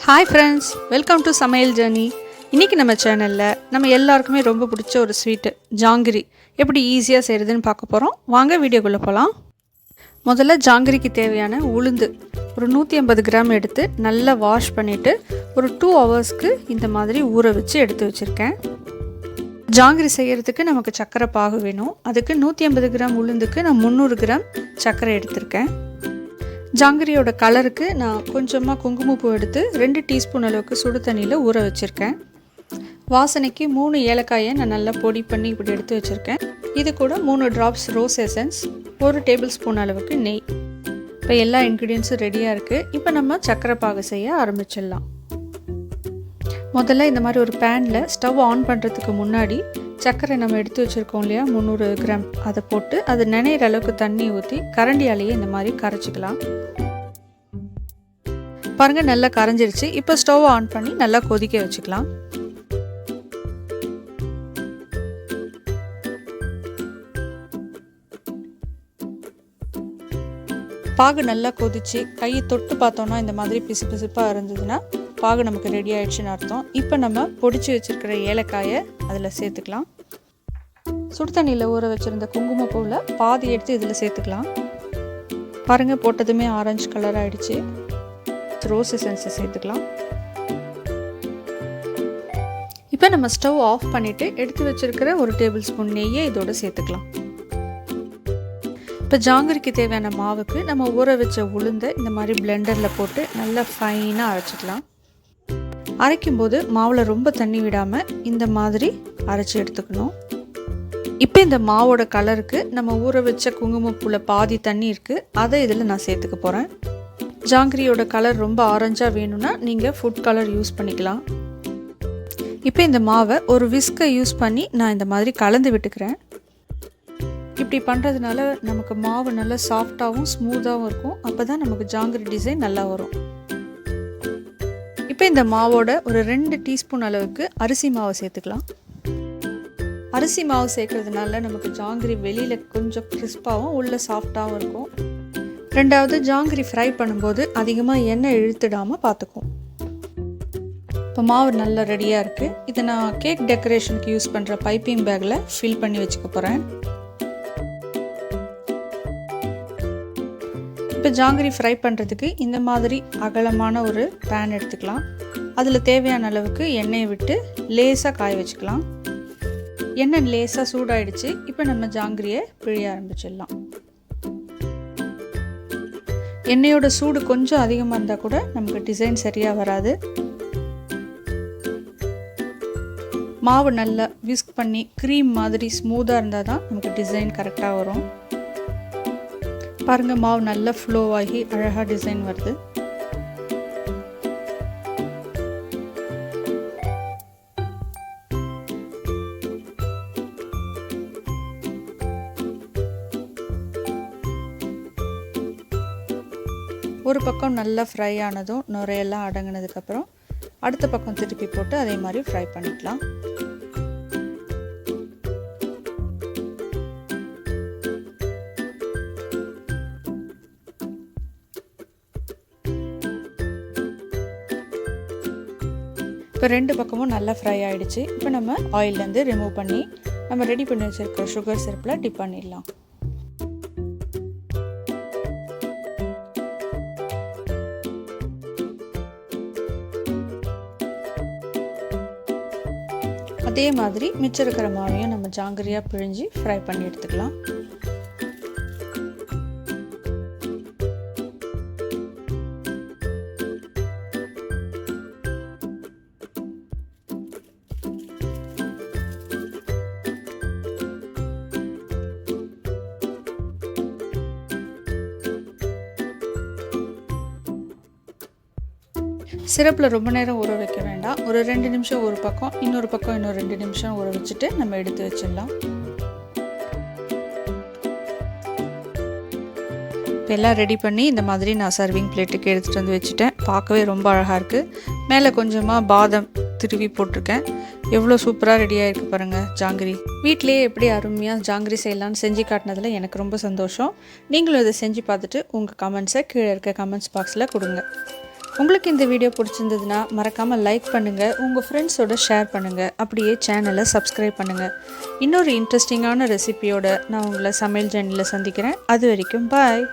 Hi friends, welcome to Samayal Journey. இன்னைக்கு நம்ம சேனல்ல நம்ம எல்லாருக்குமே ரொம்ப பிடிச்ச ஒரு ஸ்வீட் ஜாங்கிரி எப்படி ஈஸியா செய்யறதுன்னு பார்க்க போறோம். வாங்க வீடியோக்குள்ள போலாம். முதல்ல ஜாங்கிரிக்கு தேவையான உளுந்து ஒரு 150 கிராம் எடுத்து நல்லா வாஷ் பண்ணிட்டு ஒரு 2 ஹவர்ஸ்க்கு இந்த மாதிரி ஊற வச்சு எடுத்து வச்சிருக்கேன். ஜாங்கிரி செய்யறதுக்கு நமக்கு சக்கரை பாகு வேணும். அதுக்கு 150 கிராம் உளுந்துக்கு நான் 300 கிராம் சக்கரை எடுத்திருக்கேன். ஜாங்கிரியோட கலருக்கு நான் கொஞ்சமாக குங்குமப்பூ எடுத்து 2 டீஸ்பூன் அளவுக்கு சுடு தண்ணியில் ஊற வச்சுருக்கேன். வாசனைக்கு 3 ஏலக்காயை நான் நல்லா பொடி பண்ணி இப்படி எடுத்து வச்சுருக்கேன். இது கூட 3 drops rose essence, 1 table spoon அளவுக்கு நெய். இப்போ எல்லா இன்க்ரீடியன்ஸும் ரெடியாக இருக்குது. இப்போ நம்ம சக்கரை பாகு செய்ய ஆரம்பிச்சிடலாம். முதல்ல இந்த மாதிரி ஒரு பேனில் ஸ்டவ் ஆன் பண்ணுறதுக்கு முன்னாடி சர்க்கரை நம்ம எடுத்து வச்சுருக்கோம் இல்லையா 300 கிராம், அதை போட்டு அது நினைகிற அளவுக்கு தண்ணி ஊற்றி கரண்டியாலேயே இந்த மாதிரி கரைச்சிக்கலாம். பாருங்கள் நல்லா கரைஞ்சிருச்சு. இப்போ ஸ்டவ் ஆன் பண்ணி நல்லா கொதிக்க வச்சுக்கலாம். பாகு நல்லா கொதிச்சு கையை தொட்டு பார்த்தோன்னா இந்த மாதிரி பிசு பிசுப்பாக இருந்ததுன்னா பாகு நமக்கு ரெடி ஆயிடுச்சுன்னு அர்த்தம். இப்போ நம்ம பொடிச்சு வச்சுருக்கிற ஏலக்காயை அதில் சேர்த்துக்கலாம். சுடு தண்ணியில் ஊற வச்சுருந்த குங்குமப்பூவில் பாதி எடுத்து இதில் சேர்த்துக்கலாம். பாருங்கள் போட்டதுமே ஆரஞ்சு கலர் ஆகிடுச்சு. ரோஸ் எசன்ஸை சேர்த்துக்கலாம். இப்போ நம்ம ஸ்டவ் ஆஃப் பண்ணிவிட்டு எடுத்து வச்சுருக்கிற 1 டேபிள் ஸ்பூன் நெய்யை இதோடு சேர்த்துக்கலாம். இப்போ ஜாங்கிரிக்கு தேவையான மாவுக்கு நம்ம ஊற வச்ச உளுந்தை இந்த மாதிரி பிளெண்டரில் போட்டு நல்லா ஃபைனாக அரைச்சிக்கலாம். அரைக்கும்போது மாவில் ரொம்ப தண்ணி விடாமல் இந்த மாதிரி அரைச்சி எடுத்துக்கணும். இப்போ இந்த மாவோட கலருக்கு நம்ம ஊற வச்ச குங்குமப்பூவில் பாதி தண்ணி இருக்குது, அதை இதில் நான் சேர்த்துக்க போகிறேன். ஜாங்கிரியோட கலர் ரொம்ப ஆரஞ்சாக வேணும்னா நீங்கள் ஃபுட் கலர் யூஸ் பண்ணிக்கலாம். இப்போ இந்த மாவை ஒரு விஸ்கை யூஸ் பண்ணி நான் இந்த மாதிரி கலந்து விட்டுக்கிறேன். இப்படி பண்ணுறதுனால நமக்கு மாவு நல்லா சாஃப்டாகவும் ஸ்மூத்தாகவும் இருக்கும். அப்போ தான் நமக்கு ஜாங்கிரி டிசைன் நல்லா வரும். இப்போ இந்த மாவோட ஒரு 2 டீஸ்பூன் அளவுக்கு அரிசி மாவை சேர்த்துக்கலாம். அரிசி மாவு சேர்க்கறதுனால நமக்கு ஜாங்கிரி வெளியில் கொஞ்சம் கிறிஸ்பாகவும் உள்ள சாஃப்டாகவும் இருக்கும். ரெண்டாவது ஜாங்கிரி ஃப்ரை பண்ணும்போது அதிகமாக எண்ணெய் இழுத்துடாமல் பார்த்துக்கும். இப்போ மாவு நல்லா ரெடியாக இருக்குது. இதை நான் கேக் டெக்கரேஷனுக்கு யூஸ் பண்ணுற பைப்பிங் பேக்கில் ஃபில் பண்ணி வச்சுக்க போகிறேன். இப்போ ஜாங்கிரி ஃப்ரை பண்ணுறதுக்கு இந்த மாதிரி அகலமான ஒரு பேன் எடுத்துக்கலாம். அதில் தேவையான அளவுக்கு எண்ணெயை விட்டு லேசாக காய வச்சுக்கலாம். எண்ணெய் லேசாக சூடாயிடுச்சு. இப்போ நம்ம ஜாங்கிரியை பிழிய ஆரம்பிச்சிடலாம். எண்ணெயோட சூடு கொஞ்சம் அதிகமாக இருந்தால் கூட நமக்கு டிசைன் சரியாக வராது. மாவு நல்லா விஸ்க் பண்ணி க்ரீம் மாதிரி ஸ்மூத்தாக இருந்தால் தான் நமக்கு டிசைன் கரெக்டாக வரும். பாருங்கள் மாவு நல்லா ஃப்ளோ ஆகி அழகாக டிசைன் வருது. ஒரு பக்கம் நல்லா ஃப்ரை ஆனதும் நுரையெல்லாம் அடங்கினதுக்கப்புறம் அடுத்த பக்கம் திருப்பி போட்டு அதே மாதிரி ஃப்ரை பண்ணிக்கலாம். இப்போ 2 பக்கமும் நல்லா ஃப்ரை ஆகிடுச்சு. இப்போ நம்ம ஆயிலேருந்து ரிமூவ் பண்ணி நம்ம ரெடி பண்ணி வச்சுருக்க சுகர் சிரப்பில் டிப் பண்ணிடலாம். அதே மாதிரி மிச்சம் இருக்கிற மாவையும் நம்ம ஜாங்கிரியாக பிழிஞ்சு ஃப்ரை பண்ணி எடுத்துக்கலாம். சிரப்பில் ரொம்ப நேரம் ஊற வைக்க வேண்டாம். ஒரு 2 நிமிஷம் ஒரு பக்கம், இன்னொரு பக்கம் இன்னொரு 2 நிமிஷம் ஊற வச்சுட்டு நம்ம எடுத்து வச்சிடலாம். இப்போ எல்லாம் ரெடி பண்ணி இந்த மாதிரி நான் சர்விங் பிளேட்டுக்கு எடுத்துகிட்டு வந்து வச்சுட்டேன். பார்க்கவே ரொம்ப அழகாக இருக்குது. மேலே கொஞ்சமாக பாதாம் திருவி போட்டிருக்கேன். எவ்வளோ சூப்பராக ரெடியாக இருக்குது பாருங்கள் ஜாங்கிரி. வீட்டிலேயே எப்படி அருமையாக ஜாங்கிரி செய்யலான்னு செஞ்சு காட்டினதில் எனக்கு ரொம்ப சந்தோஷம். நீங்களும் இதை செஞ்சு பார்த்துட்டு உங்கள் கமெண்ட்ஸை கீழே இருக்க கமெண்ட்ஸ் பாக்ஸில் கொடுங்க. உங்களுக்கு இந்த வீடியோ பிடிச்சிருந்ததுன்னா மறக்காமல் லைக் பண்ணுங்கள், உங்கள் ஃப்ரெண்ட்ஸோட ஷேர் பண்ணுங்கள், அப்படியே சேனலை சப்ஸ்கிரைப் பண்ணுங்கள். இன்னொரு இன்ட்ரெஸ்டிங்கான ரெசிபியோட நான் உங்களை சமையல் ஜர்னியில் சந்திக்கிறேன். அது வரைக்கும் பாய்.